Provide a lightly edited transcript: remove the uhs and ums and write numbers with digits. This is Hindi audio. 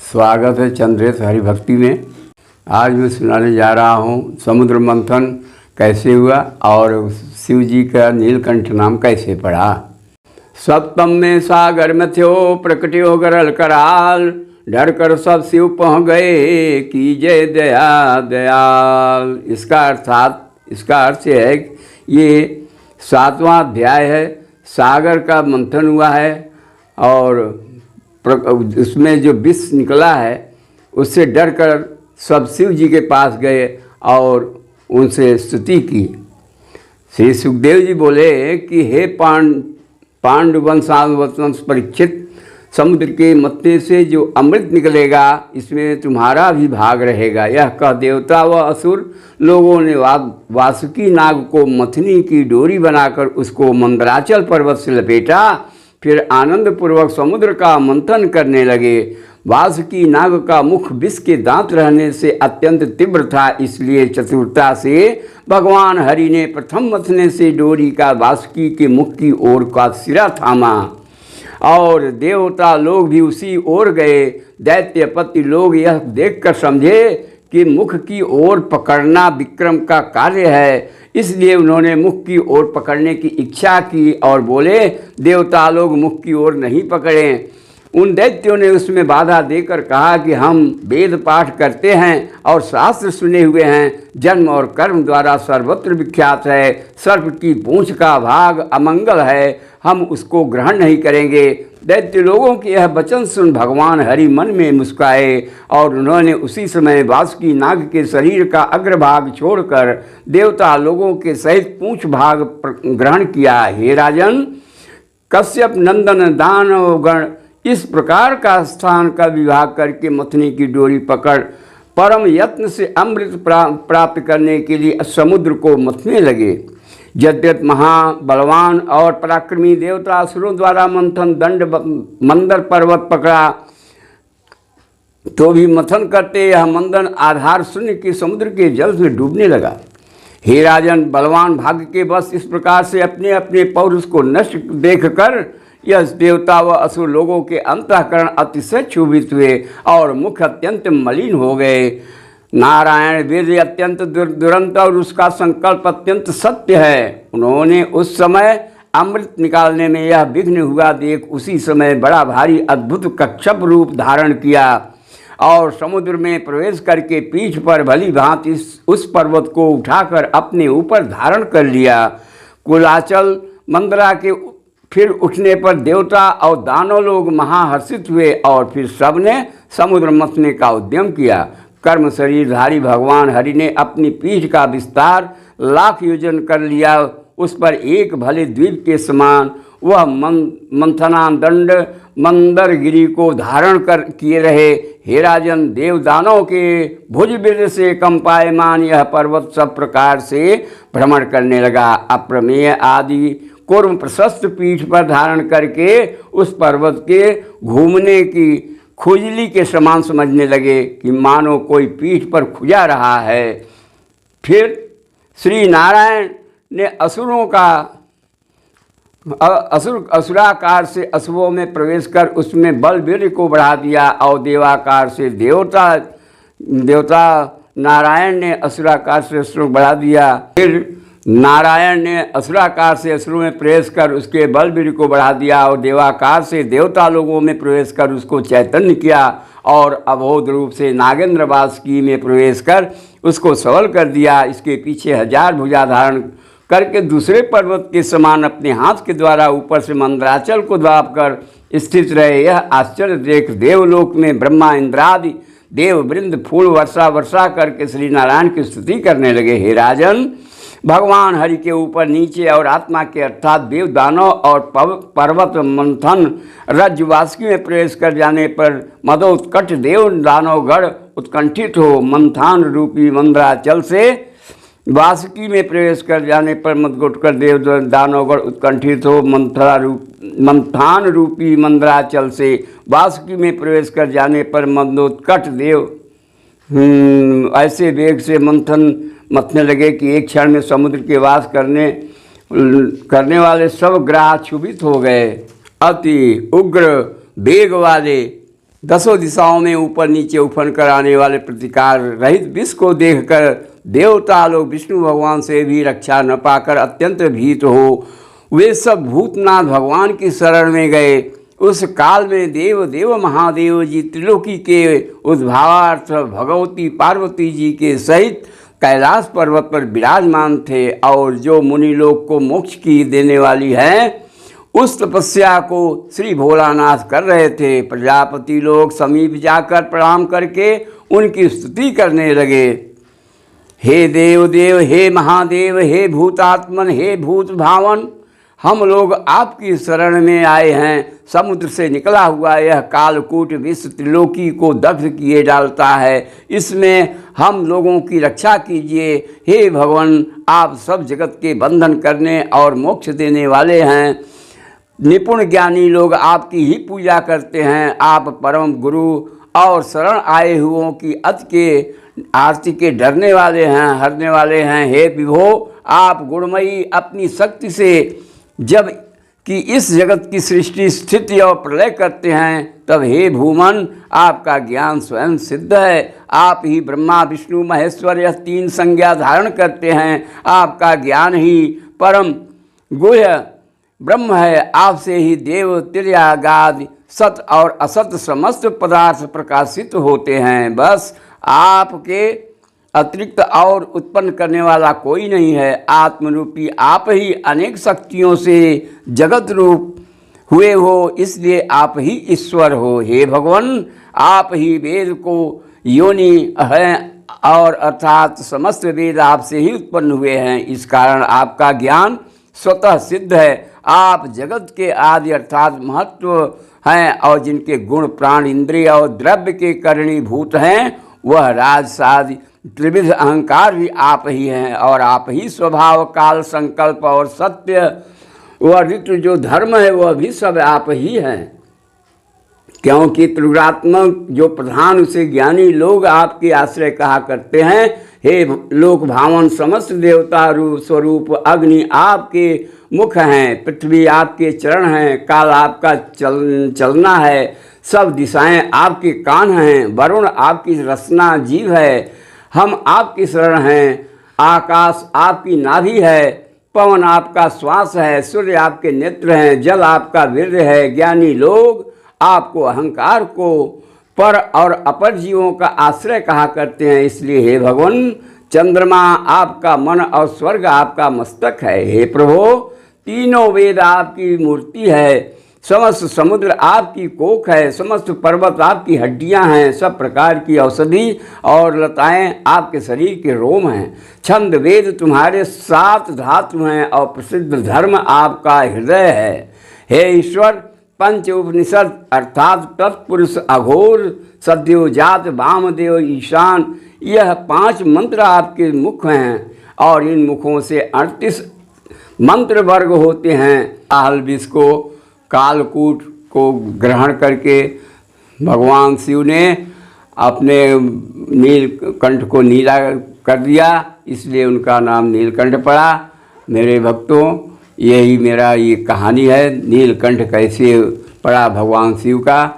स्वागत है चंद्रेश हरि भक्ति में। आज मैं सुनाने जा रहा हूँ समुद्र मंथन कैसे हुआ और शिव जी का नीलकंठ नाम कैसे पड़ा। सप्तम में सागर में थ्यो प्रकट्यो गरल कराल, डर कर सब शिव पहुँच गए कीजय दया दयाल। इसका अर्थ है कि ये 7वां अध्याय है। सागर का मंथन हुआ है और उसमें जो विष निकला है उससे डर कर सब शिव जी के पास गए और उनसे स्तुति की। श्री सुखदेव जी बोले कि हे पांडु वंश परीक्षित, समुद्र के मत्थे से जो अमृत निकलेगा इसमें तुम्हारा भी भाग रहेगा। यह कह देवता व असुर लोगों ने वासुकी नाग को मथनी की डोरी बनाकर उसको मंदराचल पर्वत से लपेटा, फिर आनंद पूर्वक समुद्र का मंथन करने लगे। वासुकी नाग का मुख विष के दांत रहने से अत्यंत तीव्र था, इसलिए चतुरता से भगवान हरि ने प्रथम मथने से डोरी का वासुकी के मुख की ओर का सिरा थामा और देवता लोग भी उसी ओर गए। दैत्यपति लोग यह देखकर समझे कि मुख की ओर पकड़ना विक्रम का कार्य है, इसलिए उन्होंने मुख की ओर पकड़ने की इच्छा की और बोले देवता लोग मुख की ओर नहीं पकड़ें। उन दैत्यों ने उसमें बाधा देकर कहा कि हम वेद पाठ करते हैं और शास्त्र सुने हुए हैं, जन्म और कर्म द्वारा सर्वत्र विख्यात है। सर्प की पूंछ का भाग अमंगल है, हम उसको ग्रहण नहीं करेंगे। दैत्य लोगों के यह वचन सुन भगवान हरि मन में मुस्काए और उन्होंने उसी समय वासुकी नाग के शरीर का अग्रभाग छोड़कर देवता लोगों के सहित पूंछ भाग ग्रहण किया। हे राजन, कश्यप नंदन दानवगण इस प्रकार का स्थान का विभाग करके मथनी की डोरी पकड़ परम यत्न से अमृत प्राप्त करने के लिए समुद्र को मथने लगे। यद्यपि महाबलवान और पराक्रमी देवता असुरों द्वारा मंथन दंड मंदर पर्वत पकड़ा तो भी मंथन करते यह मंदन आधार शून्य के समुद्र के जल में डूबने लगा। हे राजन, बलवान भाग्य के बस इस प्रकार से अपने अपने पौरुष को नष्ट देखकर यह देवता व असुर लोगों के अंतःकरण अतिशय क्षुभित हुए और मुख अत्यंत मलिन हो गए। नारायण वीर्य अत्यंत दुरंत और उसका संकल्प अत्यंत सत्य है। उन्होंने उस समय अमृत निकालने में यह विघ्न हुआ देख उसी समय बड़ा भारी अद्भुत कच्छप रूप धारण किया और समुद्र में प्रवेश करके पीठ पर भली भांति उस पर्वत को उठाकर अपने ऊपर धारण कर लिया। कुलाचल मंदरा के फिर उठने पर देवता और दानव लोग महाहर्षित हुए और फिर सबने समुद्र मथने का उद्यम किया। कर्म शरीरधारी भगवान हरि ने अपनी पीठ का विस्तार लाख योजन कर लिया। उस पर एक भले द्वीप के समान वह मंथना दंड मंदरगिरी को धारण कर किए रहे। हे राजन, देव दानव के भुजबीर से कंपायमान यह पर्वत सब प्रकार से भ्रमण करने लगा। अप्रमेय आदि कूर्म प्रशस्त पीठ पर धारण करके उस पर्वत के घूमने की खुजली के समान समझने लगे कि मानो कोई पीठ पर खुजा रहा है। फिर श्री नारायण ने असुराकार से असुरों में प्रवेश कर उसमें बल वीर्य को बढ़ा दिया और देवाकार से देवता नारायण ने असुराकार से असुरों बढ़ा दिया। फिर नारायण ने असुराकार से असुरों में प्रवेश कर उसके बल वीर्य को बढ़ा दिया और देवाकार से देवता लोगों में प्रवेश कर उसको चैतन्य किया और अबोध रूप से नागेंद्र वासुकी में प्रवेश कर उसको सबल कर दिया। इसके पीछे 1000 भुजा धारण करके दूसरे पर्वत के समान अपने हाथ के द्वारा ऊपर से मंदराचल को दाब कर स्थित रहे। यह आश्चर्य देख देवलोक में ब्रह्मा इंद्रादि देव वृंद फूल वर्षा करके श्री नारायण की स्तुति करने लगे। हे राजन, भगवान हरि के ऊपर नीचे और आत्मा के अर्थात देव दानव और पर्वत मंथन रज्जु वासुकी में प्रवेश कर जाने पर मदोत्कट देव दानवगण उत्कंठित हो। मंथान रूपी मंदराचल से वासुकी में प्रवेश कर जाने पर मदोत्कट देव दानवगण उत्कंठित हो। मंथान रूपी मंदराचल से वासुकी में प्रवेश कर जाने पर मदोत्कट देव ऐसे वेग से मथने लगे कि एक क्षण में समुद्र के वास करने वाले सब ग्रह क्षुभित हो गए। अति उग्र वेग वाले दसों दिशाओं में ऊपर नीचे उफन कर आने वाले प्रतिकार रहित विष को देखकर देवता लोग विष्णु भगवान से भी रक्षा न पाकर अत्यंत भीत हो वे सब भूतनाथ भगवान की शरण में गए। उस काल में देव महादेव जी त्रिलोकी के उद्भावार्थ भगवती पार्वती जी के सहित कैलाश पर्वत पर विराजमान थे और जो मुनि लोग को मोक्ष की देने वाली है उस तपस्या को श्री भोलानाथ कर रहे थे। प्रजापति लोग समीप जाकर प्रणाम करके उनकी स्तुति करने लगे। हे देव, हे महादेव, हे भूतात्मन, हे भूत भावन, हम लोग आपकी शरण में आए हैं। समुद्र से निकला हुआ यह कालकूट विष त्रिलोकी को दग्ध किए डालता है, इसमें हम लोगों की रक्षा कीजिए। हे भगवान, आप सब जगत के बंधन करने और मोक्ष देने वाले हैं। निपुण ज्ञानी लोग आपकी ही पूजा करते हैं। आप परम गुरु और शरण आए हुओं की अति के आरती के डरने वाले हैं, हरने वाले हैं। हे विभो, आप गुणमयी अपनी शक्ति से जब कि इस जगत की सृष्टि स्थिति और प्रलय करते हैं तब हे भूमन आपका ज्ञान स्वयं सिद्ध है। आप ही ब्रह्मा विष्णु महेश्वर यह तीन संज्ञा धारण करते हैं। आपका ज्ञान ही परम गुह्य ब्रह्म है। आपसे ही देव तिर्यागादि सत और असत समस्त पदार्थ प्रकाशित होते हैं। बस आपके अतिरिक्त और उत्पन्न करने वाला कोई नहीं है। आत्मरूपी आप ही अनेक शक्तियों से जगत रूप हुए हो, इसलिए आप ही ईश्वर हो। हे भगवान, आप ही वेद को योनि हैं और अर्थात समस्त वेद आपसे ही उत्पन्न हुए हैं। इस कारण आपका ज्ञान स्वतः सिद्ध है। आप जगत के आदि अर्थात महत्व हैं और जिनके गुण प्राण इंद्रिय और द्रव्य के करणीभूत हैं वह राजसादि त्रिविध अहंकार भी आप ही हैं और आप ही स्वभाव काल संकल्प और सत्य वह ऋतु जो धर्म है वह भी सब आप ही हैं। क्योंकि त्रिगुणात्मक जो प्रधान उसे ज्ञानी लोग आपके आश्रय कहा करते हैं। हे लोक भावन समस्त देवता रूप स्वरूप अग्नि आपके मुख हैं, पृथ्वी आपके चरण हैं, काल आपका चलना है, सब दिशाएं आपके कान हैं, वरुण आपकी रसना जीव है, हम आपकी शरण हैं, आकाश आपकी नाभि है, पवन आपका श्वास है, सूर्य आपके नेत्र हैं, जल आपका वीर्य है। ज्ञानी लोग आपको अहंकार को पर और अपर जीवों का आश्रय कहा करते हैं। इसलिए हे भगवान, चंद्रमा आपका मन और स्वर्ग आपका मस्तक है। हे प्रभु, तीनों वेद आपकी मूर्ति है, समस्त समुद्र आपकी कोख है, समस्त पर्वत आपकी हड्डियां हैं, सब प्रकार की औषधि और लताएं आपके शरीर के रोम हैं। छंद वेद तुम्हारे 7 धातु हैं और प्रसिद्ध धर्म आपका हृदय है। हे ईश्वर, पंच उपनिषद अर्थात तत्पुरुष अघोर सद्योजात वामदेव ईशान यह 5 मंत्र आपके मुख हैं और इन मुखों से 38 मंत्र वर्ग होते हैं। आहल विष को कालकूट को ग्रहण करके भगवान शिव ने अपने नीलकंठ को नीला कर दिया, इसलिए उनका नाम नीलकंठ पड़ा। मेरे भक्तों, यही मेरा ये कहानी है, नीलकंठ कैसे पड़ा भगवान शिव का।